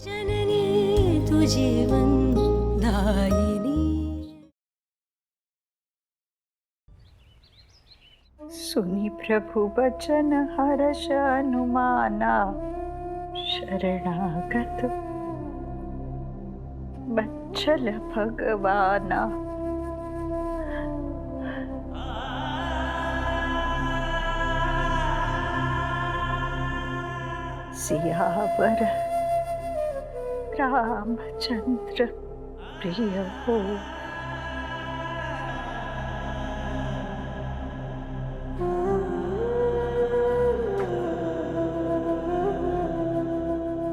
जननी तू जीवन दायिनी। सुनी प्रभु बचन हर्ष अनुमाना, शरणागत बच्चल भगवाना। सियावर रामचंद्र प्रिय हो।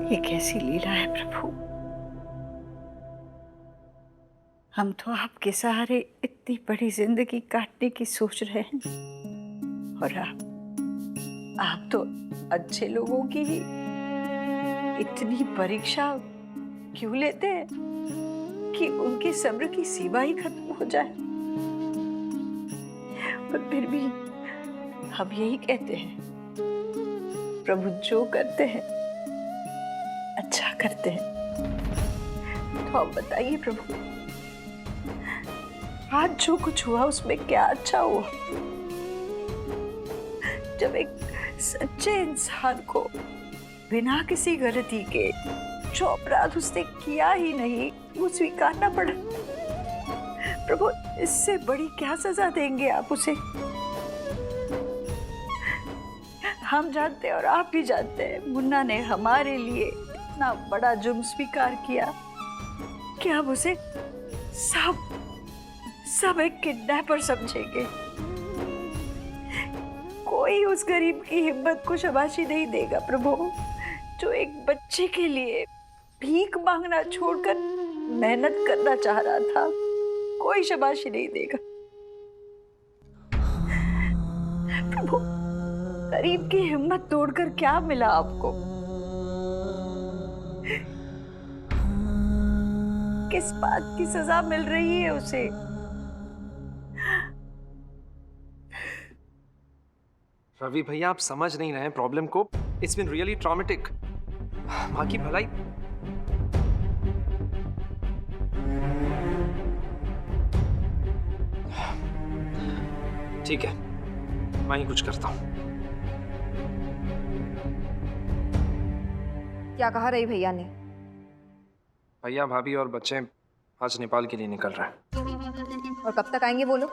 ये कैसी लीला है प्रभु। हम तो आपके सहारे इतनी बड़ी जिंदगी काटने की सोच रहे हैं, और आप तो अच्छे लोगों की ही इतनी परीक्षा क्यों लेते हैं कि उनके सब्र की सीमा ही खत्म हो जाए। पर फिर भी हम यही कहते हैं, प्रभु जो करते हैं अच्छा करते हैं। तो आप बताइए प्रभु, आज जो कुछ हुआ उसमें क्या अच्छा हुआ? जब एक सच्चे इंसान को बिना किसी गलती के जो अपराध उसने किया ही नहीं वो स्वीकारना पड़ा। प्रभु, इससे बड़ी क्या सजा देंगे आप उसे? हम जानते हैं और आप भी जानते हैं, मुन्ना ने हमारे लिए इतना बड़ा जुर्म स्वीकार किया कि हम उसे सब एक किडनैपर समझेंगे। कोई उस गरीब की हिम्मत को शाबाशी नहीं देगा प्रभु, जो एक बच्चे के लिए भीख मांगना छोड़कर मेहनत करना चाह रहा था। कोई शाबाशी नहीं देगा प्रभु। गरीब की हिम्मत तोड़कर क्या मिला आपको? किस बात की सजा मिल रही है उसे? रवि भैया, आप समझ नहीं रहे हैं प्रॉब्लम को। It's been really traumatic. माँ की भलाई। ठीक है, मैं ही कुछ करता हूँ। क्या कहा रही भैया ने? भैया, भाभी और बच्चे आज नेपाल के लिए निकल रहे हैं। और कब तक आएंगे वो लोग?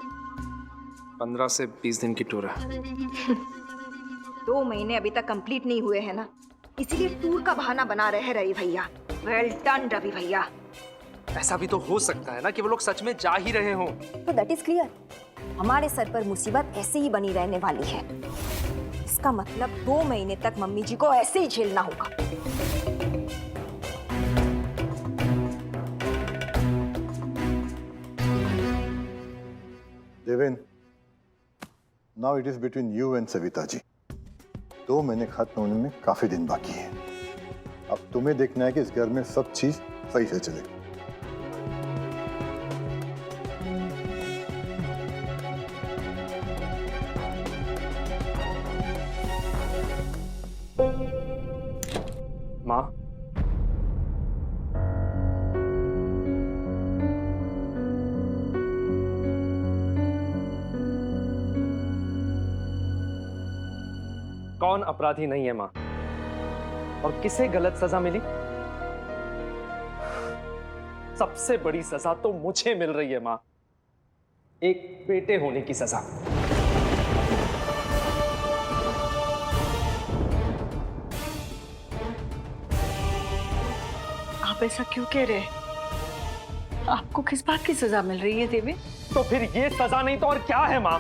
15 से 20 दिन की टूर है। 2 महीने अभी तक कंप्लीट नहीं हुए हैं ना, इसीलिए टूर का बहाना बना रहे हैं रवि भैया। वेल डन रवि भैया। ऐसा भी तो हो सकता है ना कि वो लोग सच में जा ही रहे हों। तो दैट इज क्लियर, हमारे सर पर मुसीबत ऐसे ही बनी रहने वाली है। इसका मतलब 2 महीने तक मम्मी जी को ऐसे ही झेलना होगा। Deven, now it is between you and Savita ji. 2 महीने खत्म होने में काफी दिन बाकी है। अब तुम्हें देखना है कि इस घर में सब चीज सही से चले। माँ, कौन अपराधी नहीं है माँ? और किसे गलत सजा मिली? सबसे बड़ी सजा तो मुझे मिल रही है माँ, एक बेटे होने की सजा। आप ऐसा क्यों कह रहे हैं? आपको किस बात की सजा मिल रही है देवी? तो फिर ये सजा नहीं तो और क्या है माँ?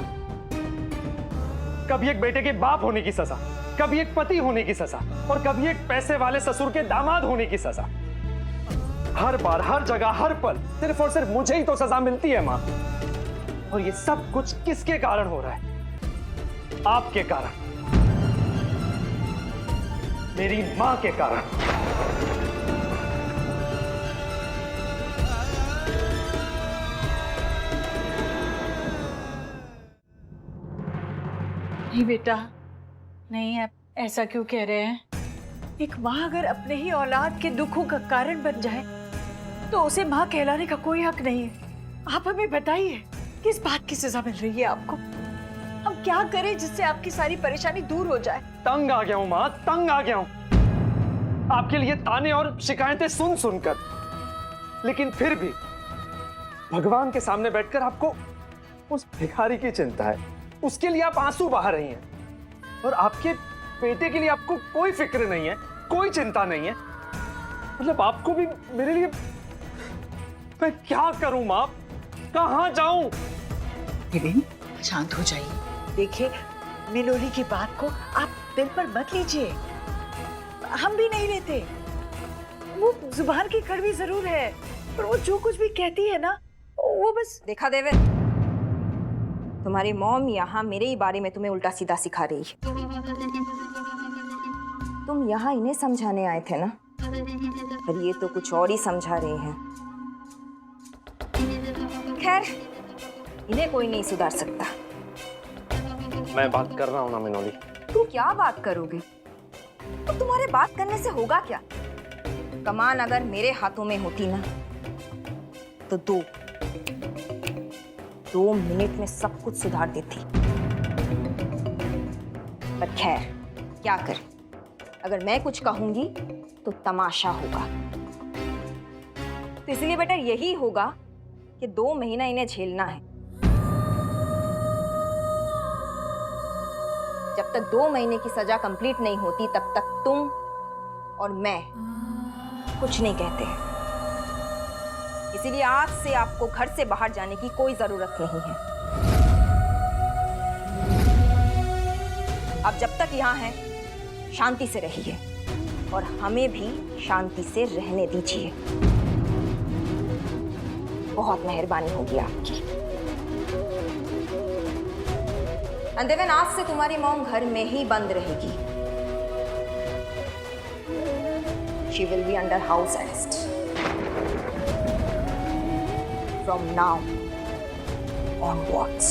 कभी एक बेटे के बाप होने की सजा, कभी एक पति होने की सजा, और कभी एक पैसे वाले ससुर के दामाद होने की सजा। हर बार, हर जगह, हर पल सिर्फ और सिर्फ मुझे ही तो सजा मिलती है माँ। और ये सब कुछ किसके कारण हो रहा है? आपके कारण, मेरी माँ के कारण। नहीं बेटा, नहीं, आप ऐसा क्यों कह रहे हैं? एक माँ अगर अपने ही औलाद के दुखों का कारण बन जाए तो उसे माँ कहलाने का कोई हक नहीं है। आप हमें बताइए किस बात की सजा मिल रही है आपको? हम क्या करें जिससे आपकी सारी परेशानी दूर हो जाए? तंग आ गया हूं माँ, तंग आ गया हूं आपके लिए ताने और शिकायतें सुन सुनकर। लेकिन फिर भी भगवान के सामने बैठकर आपको उस भिखारी की चिंता है, उसके लिए आप आंसू बहा रही हैं और आपके बेटे के लिए आपको कोई फिक्र नहीं है, कोई चिंता नहीं है। मतलब आपको भी मेरे लिए, मैं क्या करूं माँ, कहां जाऊं? निविन, शांत हो जाइए। देखिए, मिलोली की बात को आप दिल पर मत लीजिए। हम भी नहीं लेते। वो जुबान की कड़वी जरूर है, पर वो जो कुछ भी कहती है ना, वो बस। देखा देवे, तुम्हारी मॉम यहाँ मेरे ही बारे में तुम्हें उल्टा सीधा सिखा रही है। तुम यहाँ इन्हें समझाने आए थे ना, पर ये तो कुछ और ही समझा रहे हैं। खैर, इन्हें कोई नहीं सुधार सकता। मैं बात कर रहा हूं ना मिनोली। तू क्या बात करोगे? तो तुम्हारे बात करने से होगा क्या? कमान अगर मेरे हाथों में होती ना, तो दो मिनट में सब कुछ सुधार देती। पर खैर, क्या करें, अगर मैं कुछ कहूंगी तो तमाशा होगा। तो इसलिए बेटर यही होगा कि 2 महीना इन्हें झेलना है। जब तक 2 महीने की सजा कंप्लीट नहीं होती, तब तक तुम और मैं कुछ नहीं कहते हैं। इसीलिए आज से आपको घर से बाहर जाने की कोई जरूरत नहीं है। आप जब तक यहाँ हैं, शांति से रहिए और हमें भी शांति से रहने दीजिए। बहुत मेहरबानी होगी आपकी। अंदेवन, आज से तुम्हारी मॉम घर में ही बंद रहेगी। She will be under house arrest from now onwards.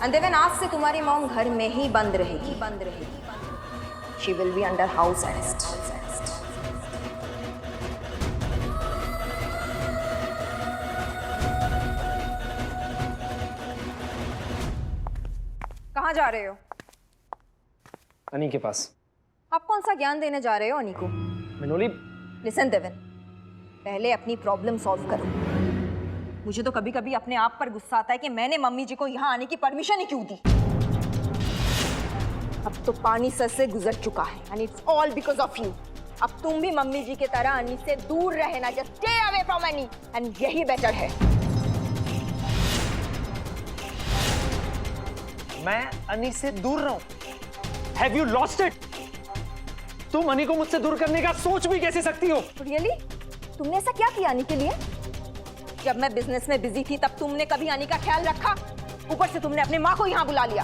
अंदेवन, आज से तुम्हारी मॉम घर में ही बंद रहेगी। She will be under house arrest. कहाँ जा रहे हो? अनी के पास। आप कौन सा ज्ञान देने जा रहे हो अनी को? मिनोली, लिसन देवन, पहले अपनी प्रॉब्लम सॉल्व करो। मुझे तो कभी कभी अपने आप पर गुस्सा आता है कि मैंने मम्मी जी को यहाँ आने की परमिशन ही क्यों दी। अब तो पानी सर से गुजर चुका है and it's all because of you. अब तुम भी मम्मी जी के तरह अनी से दूर रहना, जस्ट स्टे अवे फ्रॉम अनी, एंड यही बेटर है। मैं अनी से दूर रहूं? Have you lost it? तुम अनी को मुझसे दूर करने का सोच भी कैसे सकती हो? रियली? तुमने ऐसा क्या किया अनी के लिए? जब मैं बिजनेस में बिजी थी तब तुमने कभी अनी का ख्याल रखा? ऊपर से तुमने अपनी माँ को यहाँ बुला लिया।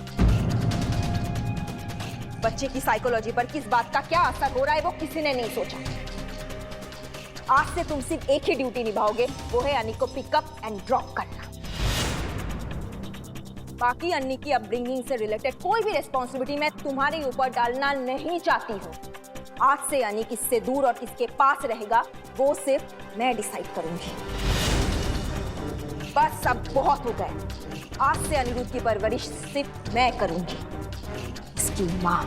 बच्चे की साइकोलॉजी पर किस बात का क्या असर हो रहा है वो किसी ने नहीं सोचा। आज से तुम सिर्फ एक ही ड्यूटी निभाओगे, वो है अनी को पिकअप एंड ड्रॉप करना। बाकी अन्नी की अपब्रिंगिंग से रिलेटेड कोई भी रिस्पॉन्सिबिलिटी मैं तुम्हारे ऊपर डालना नहीं चाहती हूँ। आज से अनी किससे दूर और किसके पास रहेगा वो सिर्फ मैं डिसाइड करूंगी। बस अब बहुत हो गए। आज से अनिरुद्ध की परवरिश सिर्फ मैं करूंगी, इसकी माँ।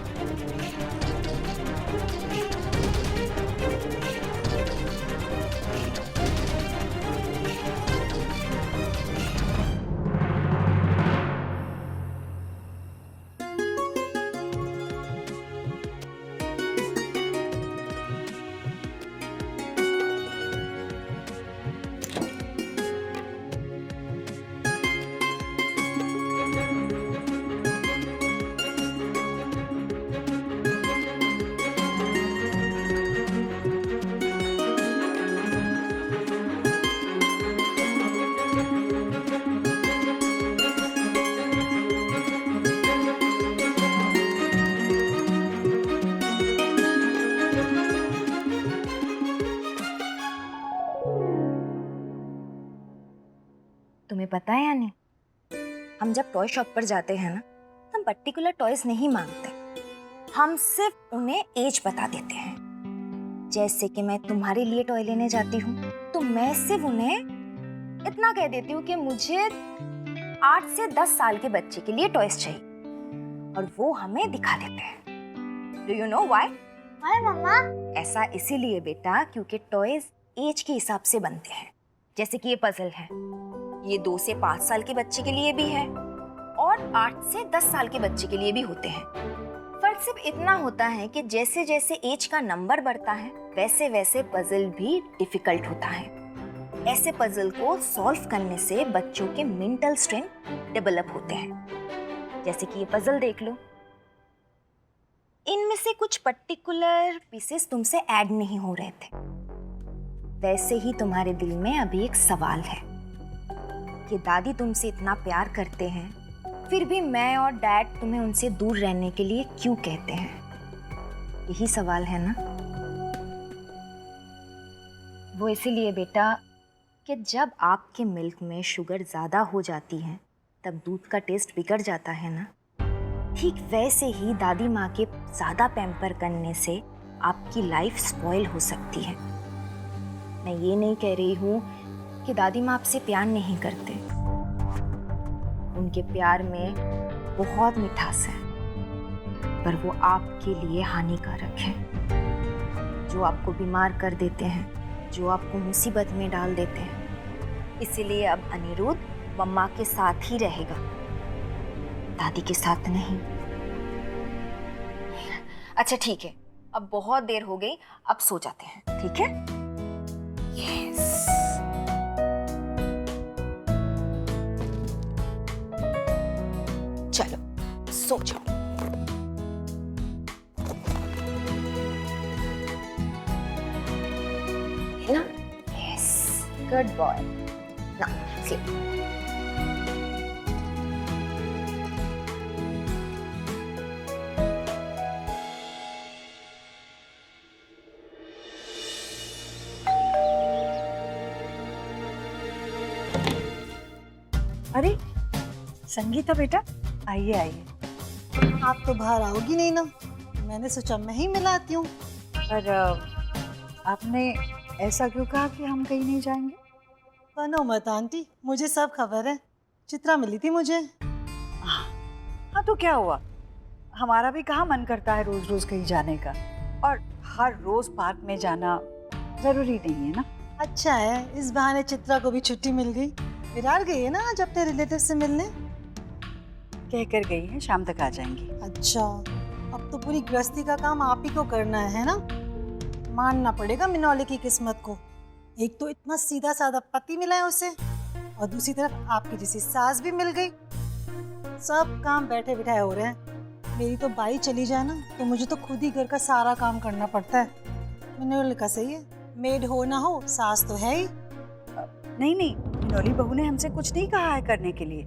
तुम्हें पता है या नहीं, हम जब टॉय शॉप पर जाते हैं ना, तो हम पर्टिकुलर टॉयज नहीं मांगते, हम सिर्फ उन्हें एज बता देते हैं। जैसे कि मैं तुम्हारे लिए टॉय लेने जाती हूँ तो मैं सिर्फ उन्हें इतना कह देती हूँ कि मुझे 8 से 10 साल के बच्चे के लिए टॉयज चाहिए, और वो हमें दिखा देते हैं। Do you know why? Hi mamma. ऐसा इसीलिए बेटा क्योंकि टॉयज एज के हिसाब से बनते हैं। जैसे कि ये पजल है, ये 2 से 5 साल के बच्चे के लिए भी है और 8 से 10 साल के बच्चे के लिए भी होते हैं। फर्क सिर्फ इतना होता है कि जैसे जैसे एज का नंबर बढ़ता है वैसे वैसे पजल भी डिफिकल्ट होता है। ऐसे पजल को सॉल्व करने से बच्चों के मेंटल स्ट्रेंथ डेवलप होते हैं। जैसे कि ये पजल देख लो, इनमें से कुछ पर्टिकुलर पीसेस तुमसे ऐड नहीं हो रहे थे। वैसे ही तुम्हारे दिल में अभी एक सवाल है कि दादी तुमसे इतना प्यार करते हैं, फिर भी मैं और डैड तुम्हें उनसे दूर रहने के लिए क्यों कहते हैं? यही सवाल है ना? वो इसीलिए बेटा कि जब आपके मिल्क में शुगर ज़्यादा हो जाती है तब दूध का टेस्ट बिगड़ जाता है ना। ठीक वैसे ही दादी माँ के ज़्यादा पैम्पर करने से आपकी लाइफ स्पॉइल हो सकती है। मैं ये नहीं कह रही हूँ कि दादी माँ आपसे प्यार नहीं करते, उनके प्यार में बहुत मिठास है, पर वो आपके लिए हानिकारक है। जो आपको बीमार कर देते हैं, जो आपको मुसीबत में डाल देते हैं। इसीलिए अब अनिरुद्ध मम्मा के साथ ही रहेगा, दादी के साथ नहीं। अच्छा ठीक है, अब बहुत देर हो गई, अब सो जाते हैं, ठीक है? यस। चलो सो जाओ। है ना? Yes, good boy. Now sleep. अरे संगीता बेटा, आइए आइए। आप तो बाहर आओगी नहीं ना, मैंने सोचा मैं ही मिलाती हूँ। पर आपने ऐसा क्यों कहा कि हम कहीं नहीं जाएंगे? बनो मत आंटी, मुझे सब खबर है। चित्रा मिली थी मुझे। हाँ तो क्या हुआ, हमारा भी कहाँ मन करता है रोज रोज कहीं जाने का, और हर रोज पार्क में जाना जरूरी नहीं है ना। अच्छा है, इस बहाने चित्रा को भी छुट्टी मिल गई। विरार गई है ना आज अपने रिलेटिव से मिलने। कह कर गई है शाम तक आ जाएंगी। अच्छा, अब तो पूरी गृहस्थी का काम आप ही को करना है ना? मानना पड़ेगा मिनौले की किस्मत को। एक तो इतना सीधा साधा पति मिला है उसे, और दूसरी तरफ आपकी जैसी सास भी मिल गई। सब काम बैठे बिठाए हो रहे हैं। मेरी तो बाई चली जाए ना तो मुझे तो खुद ही घर का सारा काम करना पड़ता है। मिनौले का सही है, मेड हो ना हो सास तो है ही। नहीं नहीं, मिनोली बहू ने हमसे कुछ नहीं कहा है करने के लिए,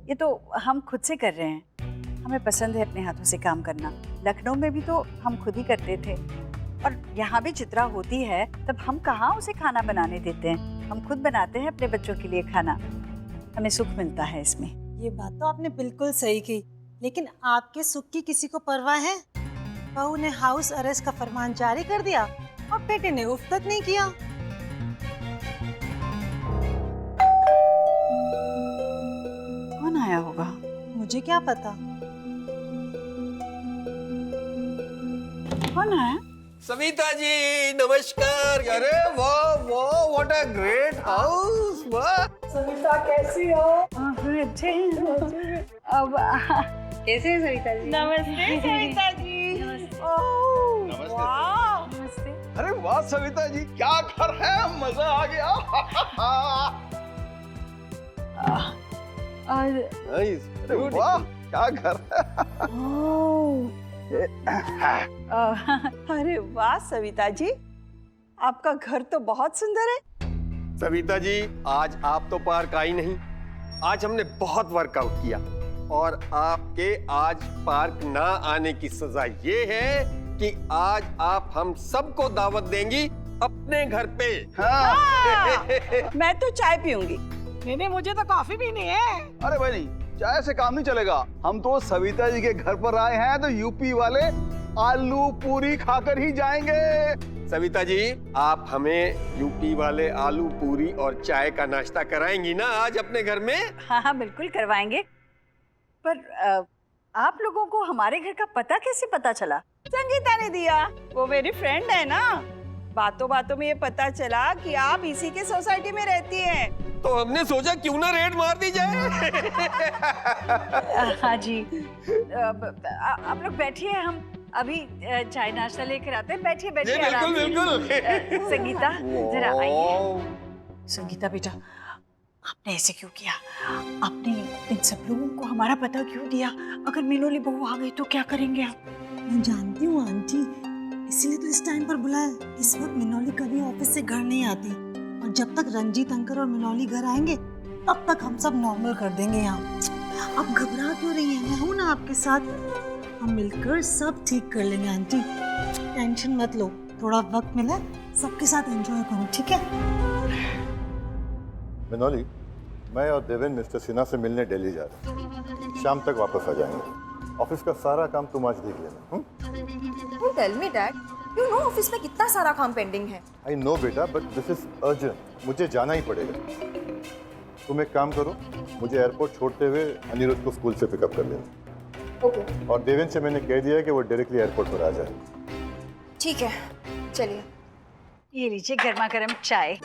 ये तो हम खुद से कर रहे हैं। हमें पसंद है अपने हाथों से काम करना। लखनऊ में भी तो हम खुद ही करते थे, और यहाँ भी चित्रा होती है तब हम कहाँ उसे खाना बनाने देते हैं, हम खुद बनाते हैं अपने बच्चों के लिए खाना। हमें सुख मिलता है इसमें। ये बात तो आपने बिल्कुल सही की, लेकिन आपके सुख की किसी को परवाह है? बहू ने हाउस अरेस्ट का फरमान जारी कर दिया और बेटे ने उफ तक नहीं किया। कौन आया होगा? मुझे क्या पता। कौन आया? सविता जी नमस्कार। अरे वाह वाह, व्हाट अ ग्रेट हाउस। वाह सविता कैसी हो? अच्छे हैं। अब कैसे हैं सविता जी? नमस्ते सविता जी। नमस्ते। वाह, नमस्ते। अरे वाह सविता जी, क्या घर है, मजा आ गया। नाइस। अरे वाह क्या घर है। अरे वाह सविता जी, आपका घर तो बहुत सुंदर है। सविता जी, आज आप तो पार्क आई नहीं। आज हमने बहुत वर्कआउट किया, और आपके आज पार्क ना आने की सजा ये है कि आज आप हम सबको दावत देंगी अपने घर पे। हाँ। मैं तो चाय पीऊंगी। नहीं, मुझे तो कॉफी पीनी है। अरे भाई नहीं, चाय से काम नहीं चलेगा। हम तो सविता जी के घर पर आए हैं तो यूपी वाले आलू पूरी खाकर ही जाएंगे। सविता जी, आप हमें यूपी वाले आलू पूरी और चाय का नाश्ता कराएंगी ना आज अपने घर में? हाँ हाँ बिल्कुल करवाएंगे। पर आप लोगों को हमारे घर का पता कैसे पता चला? संगीता ने दिया, वो मेरी फ्रेंड है ना। बातों बातों में ये पता चला कि आप इसी के सोसाइटी में रहती हैं। तो हमने सोचा क्यों ना रेड मार दी जाए। हाँ जी। आप लोग बैठिए, हम अभी चाय नाश्ता लेकर आते हैं। बैठिए बैठिए आराम से। बिल्कुल। संगीता जरा आइए। संगीता बेटा, आपने ऐसे क्यों किया? आपने इन सब लोगों को हमारा पता क्यों दिया? अगर मिनोली बहू आ गई तो क्या करेंगे आप? मैं जानती हूँ आंटी, इसीलिए तो इस टाइम पर बुलाया। इस वक्त मिनोली कभी ऑफिस से घर नहीं आती, और जब तक रंजीत अंकल और मिनोली घर आएंगे तब तक हम सब नॉर्मल कर देंगे यहाँ। आप घबरा क्यों रही हैं? मैं हूँ ना आपके साथ। हम मिलकर सब ठीक कर लेंगे आंटी, टेंशन मत लो। थोड़ा वक्त मिला, सबके साथ एंजॉय करो, ठीक है? मिनोली, मैं और देवेन मिस्टर सिन्हा से मिलने दिल्ली जा रहे हैं। शाम तक वापस आ जाएंगे। ऑफिस का सारा काम तुम आज देख लेना। Tell me dad, you know office में कितना सारा काम पेंडिंग है। आई नो बेटा, बट दिस इज अर्जेंट। मुझे जाना ही पड़ेगा। तुम एक काम करो, मुझे एयरपोर्ट छोड़ते हुए अनिरुद्ध को स्कूल से पिकअप कर लेना। ओके। और देवेन से मैंने कह दिया है कि वो डायरेक्टली एयरपोर्ट पर आ जाए। ठीक है, चलिए। ये लीजिए गर्मा गर्म चाय।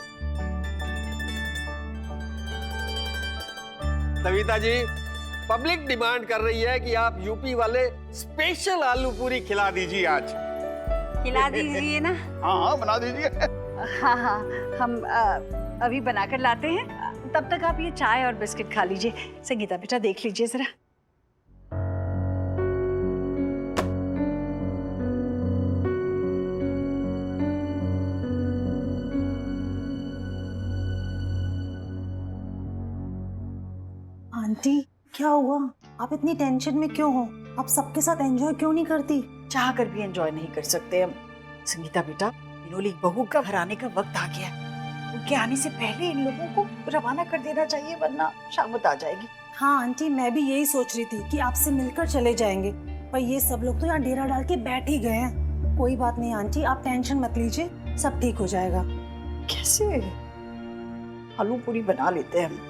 सविता जी, पब्लिक डिमांड कर रही है कि आप यूपी वाले स्पेशल आलू पूरी खिला दीजिए आज। खिला दीजिए ना? हाँ बना दीजिए। हाँ हाँ, हम अभी बनाकर लाते हैं। तब तक आप ये चाय और बिस्किट खा लीजिए। संगीता बेटा देख लीजिए जरा। आंटी क्या हुआ? आप इतनी टेंशन में क्यों हो? आप सबके साथ एंजॉय क्यों नहीं करती? चाह कर भी एंजॉय नहीं कर सकते हम। संगीता बेटा, मिनोली बहू का घर आने का वक्त आ गया है। उनके आने से पहले इन लोगों को रवाना कर देना चाहिए, वरना शामत आ जाएगी। हाँ आंटी, मैं भी यही सोच रही थी कि आपसे मिलकर चले जाएंगे, पर ये सब लोग तो यहाँ डेरा डाल के बैठ ही गए हैं। कोई बात नहीं आंटी, आप टेंशन मत लीजिए, सब ठीक हो जाएगा। कैसे आलू पूरी बना लेते हैं हम।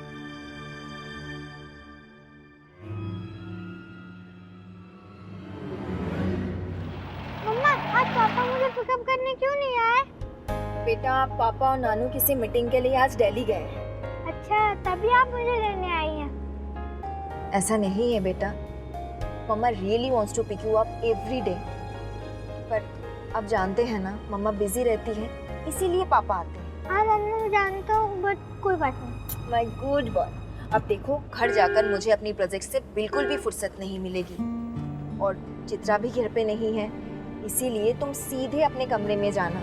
मम्मा, आज पापा मुझे पिकअप करने क्यों नहीं आए? बेटा, पापा और नानू किसी मीटिंग के लिए आज दिल्ली गए हैं। अच्छा, तभी आप मुझे लेने आई हैं। ऐसा नहीं है बेटा, mamma really wants to pick you up every day, पर आप जानते हैं ना मम्मा बिजी रहती है, इसीलिए पापा आते हैं। हाँ मम्मी, मैं जानता हूँ, बट कोई बात नहीं। My good boy. अब देखो, घर जाकर मुझे अपनी प्रोजेक्ट से बिल्कुल भी फुर्सत नहीं मिलेगी, और चित्रा भी घर पे नहीं है, इसीलिए तुम सीधे अपने कमरे में जाना,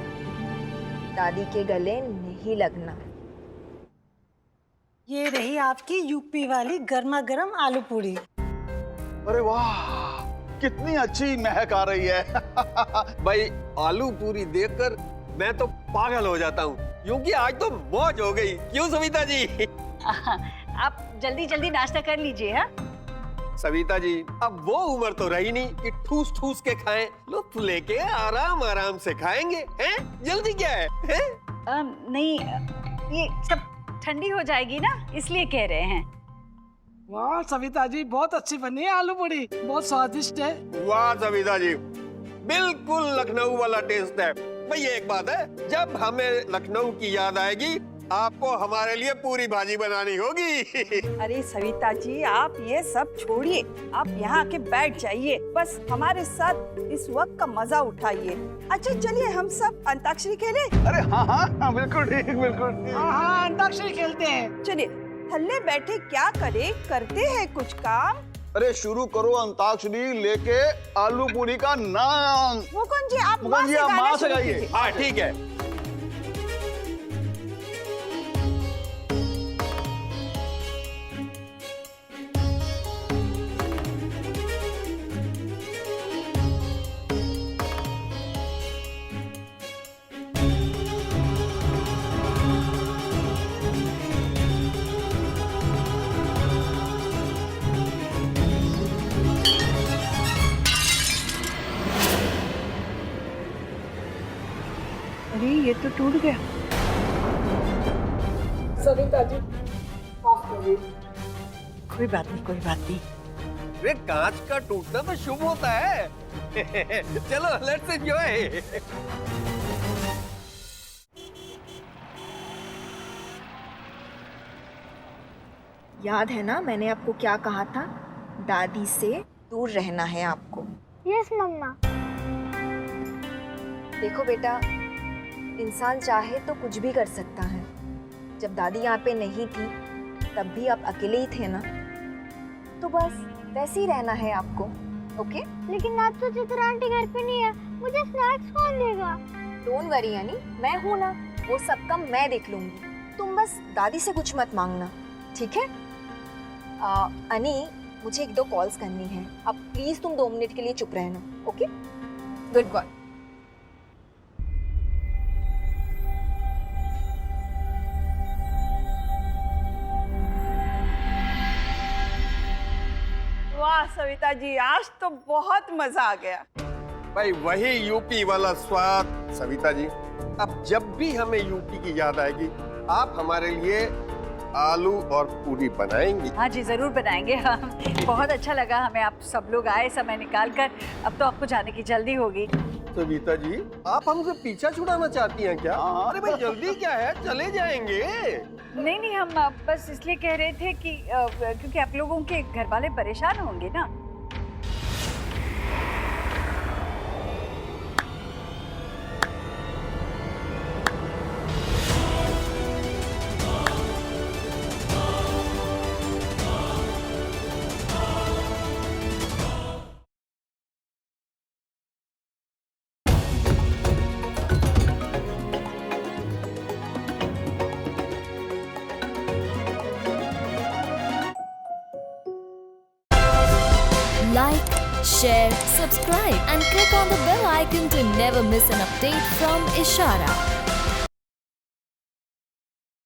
दादी के गले नहीं लगना। ये रही आपकी यूपी वाली गर्मा गर्म आलू पूरी। अरे वाह, कितनी अच्छी महक आ रही है। भाई, आलू पूरी देखकर मैं तो पागल हो जाता हूँ, क्योंकि आज तो मौज हो गई। क्यों सविता जी? आप जल्दी जल्दी नाश्ता कर लीजिए। हाँ सविता जी, अब वो उम्र तो रही नहीं कि ठूस ठूस के खाएं, लुत्फ लेके आराम आराम से खाएंगे। हैं? जल्दी क्या है? नहीं, ये सब ठंडी हो जाएगी ना, इसलिए कह रहे हैं। वाह सविता जी, बहुत अच्छी बनी है आलू पूरी, बहुत स्वादिष्ट है। वाह सविता जी, बिल्कुल लखनऊ वाला टेस्ट है। भाई एक बात है, जब हमें लखनऊ की याद आएगी, आपको हमारे लिए पूरी भाजी बनानी होगी। अरे सविता जी, आप ये सब छोड़िए, आप यहाँ आके बैठ जाइए, बस हमारे साथ इस वक्त का मजा उठाइए। अच्छा चलिए, हम सब अंताक्षरी खेलें। अरे हाँ हाँ बिल्कुल ठीक, बिल्कुल ठीक। हाँ, अंताक्षरी खेलते हैं। चलिए, थल्ले बैठे क्या करे, करते हैं कुछ काम। अरे शुरू करो अंताक्षरी लेके आलू पूरी का नाम। मुकुंद जी, आप मुकुंद जी, आप माँ से गाइए। हाँ ठीक है। टूट गया। सविता जी कोई बात नहीं, कोई बात नहीं। रे कांच का टूटना तो शुभ होता है। चलो लेट्स एंजॉय। याद है ना मैंने आपको क्या कहा था? दादी से दूर रहना है आपको। यस मम्मा। देखो बेटा, इंसान चाहे तो कुछ भी कर सकता है। जब दादी यहाँ पे नहीं थी तब भी आप अकेले ही थे ना, तो बस वैसे ही रहना है आपको। ओके? लेकिन आज तो चित्रा आंटी घर पे नहीं है, मुझे स्नैक्स कौन देगा? डोंट वरी यानी, मैं हूँ ना, वो सब काम मैं देख लूंगी। तुम बस दादी से कुछ मत मांगना, ठीक है? अनी, मुझे 1-2 कॉल्स करनी है। अब प्लीज तुम 2 मिनट के लिए चुप रहना। ओके? Good boy. वाह सविता जी, आज तो बहुत मजा आ गया। भाई वही यूपी वाला स्वाद। सविता जी, अब जब भी हमें यूपी की याद आएगी आप हमारे लिए आलू और पूरी बनाएंगी। हाँ जी, जरूर बनाएंगे। हाँ, बहुत अच्छा लगा हमें आप सब लोग आए समय निकाल कर। अब तो आपको जाने की जल्दी होगी। सविता जी, आप हमसे पीछा छुड़ाना चाहती हैं क्या? अरे भाई जल्दी क्या है, चले जाएंगे। नहीं नहीं, हम बस इसलिए कह रहे थे कि क्योंकि आप लोगों के घर वाले परेशान होंगे ना। Like, share, subscribe and click on the bell icon to never miss an update from Ishara.